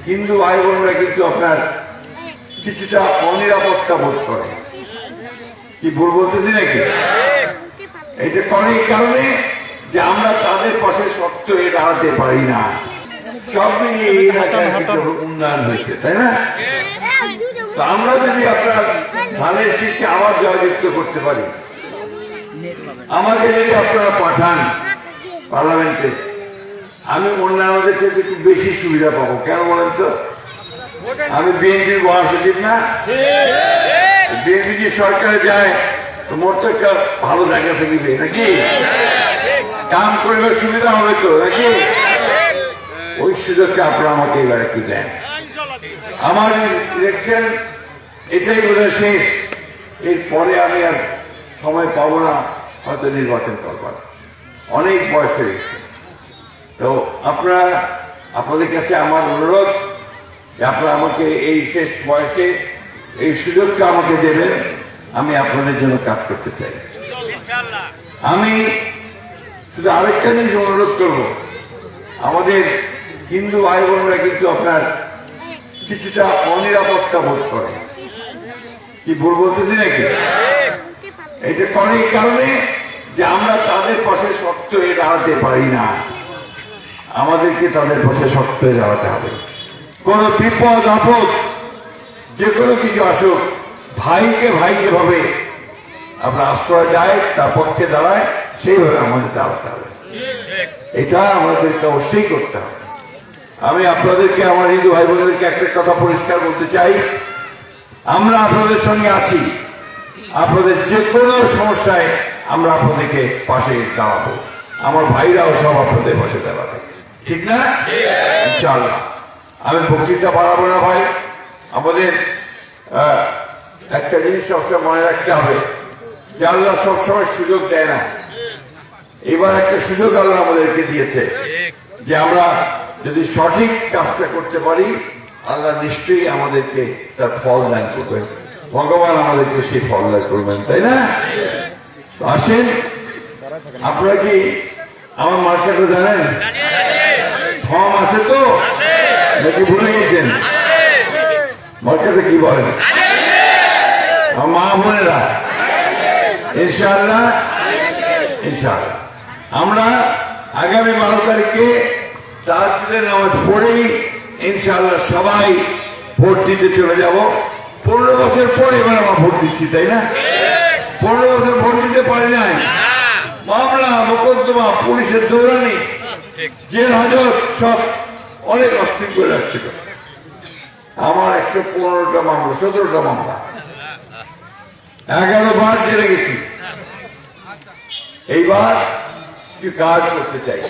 হিন্দু ভাই বোনরা কিন্তু আপনার কিছুটা অনিরাপত্তা বোধ করে। কি ভুল বলতেছি নাকি? এটা করে এই কারণে যে আমরা তাদের পাশে শক্ত হয়ে দাঁড়াতে পারি না। সব মিলিয়ে এই এলাকায় কিন্তু উন্নয়ন হয়েছে, তাই না? তো আমরা যদি আপনার ধানের শীষকে আবার জয়যুক্ত করতে পারি, আমাকে যদি আপনারা পাঠান পার্লামেন্টে, আমি অন্যান্যদের থেকে একটু বেশি সুবিধা পাবো। কেন বলেন তো? আমি বিএনপির মহাসচিব না, বিএনপি যে সরকারে যায় তো মোর তো একটা ভালো জায়গা থাকবে নাকি, কাম করবার সুবিধা হবে তো নাকি? ওই সুযোগটা আপনারা আমাকে এবার একটু দেন। আমার ইলেকশন এটাই বোধহয় শেষ, এরপরে আমি আর সময় পাবো না হয়তো নির্বাচন করবার, অনেক বয়স হয়ে গেছে। তো আপনাদের কাছে আমার অনুরোধ যে আপনারা আমাকে এই শেষ বয়সে এই সুযোগটা আমাকে দেবেন, আমি আপনাদের জন্য কাজ করতে চাই। আমি শুধু আরেকটা জিনিস অনুরোধ করব, আমাদের হিন্দু ভাই বোনরা কিন্তু আপনার কিছুটা অনিরাপত্তা বোধ করে। কি ভুল বলতেছি নাকি? এটা করে এই কারণে যে আমরা তাদের পাশে শক্ত হয়ে দাঁড়াতে পারি না। আমাদেরকে তাদের পাশে শক্ত হয়ে দাঁড়াতে হবে। কোন বিপদ আপদ যে কোনো কিছু আসুক, ভাইকে ভাই যেভাবে আপনার আশ্রয় দেয় তার পক্ষে দাঁড়ায়, সেইভাবে আমাদের দাঁড়াতে হবে। এটা আমাদেরকে অবশ্যই করতে হবে। আমি আপনাদেরকে, আমার হিন্দু ভাই বোনদেরকে একটা কথা পরিষ্কার বলতে চাই, আমরা আপনাদের সঙ্গে আছি। আপনাদের যে কোনো সমস্যায় আমরা আপনাদেরকে পাশে দাঁড়াবো। আমার ভাইরাও সব আপনাদের পাশে দাঁড়াবে, ঠিক না? ইনশাআল্লাহ। আমি বক্তৃতা বাড়াবো না ভাই। আমাদের একটা জিনিস সবসময় মনে রাখতে হবে যে আল্লাহ সবসময় সুযোগ দেয় না। এবার একটা সুযোগ আল্লাহ আমাদেরকে দিয়েছে যে আমরা যদি সঠিক কাজটা করতে পারি, আল্লাহ নিশ্চয়ই আমাদেরকে তার ফল দান করবেন। ভগবান আমাদেরকে সেই ফল দান করবেন, তাই না? আসেন, আপনারা কি আমার মার্কেটে জানেন? ফর্ম আছে তো নাকি ভুলে গেছেন? মার্কেটে কি বলেন মা বোনেরা? ইনশাআল্লাহ, ইনশাআল্লাহ আমরা আগামী 12 তারিখে তারপরে নামাজ পড়েই ইনশাআল্লাহ সবাই ভোট দিতে চলে যাব। 15 বছর পরে এবার আমরা ভোট দিচ্ছি, তাই না? 15 বছর ভোট দিতে পারি নাই, মামলা মোকদ্দমা, পুলিশের দৌড়ানি, জেল হাজত, সব অনেক অস্থির করে রাখছিল। আমার 115টা মামলা, 17টা মামলা, 11 বার জেলে গেছি। এইবার কিছু কাজ করতে চাই।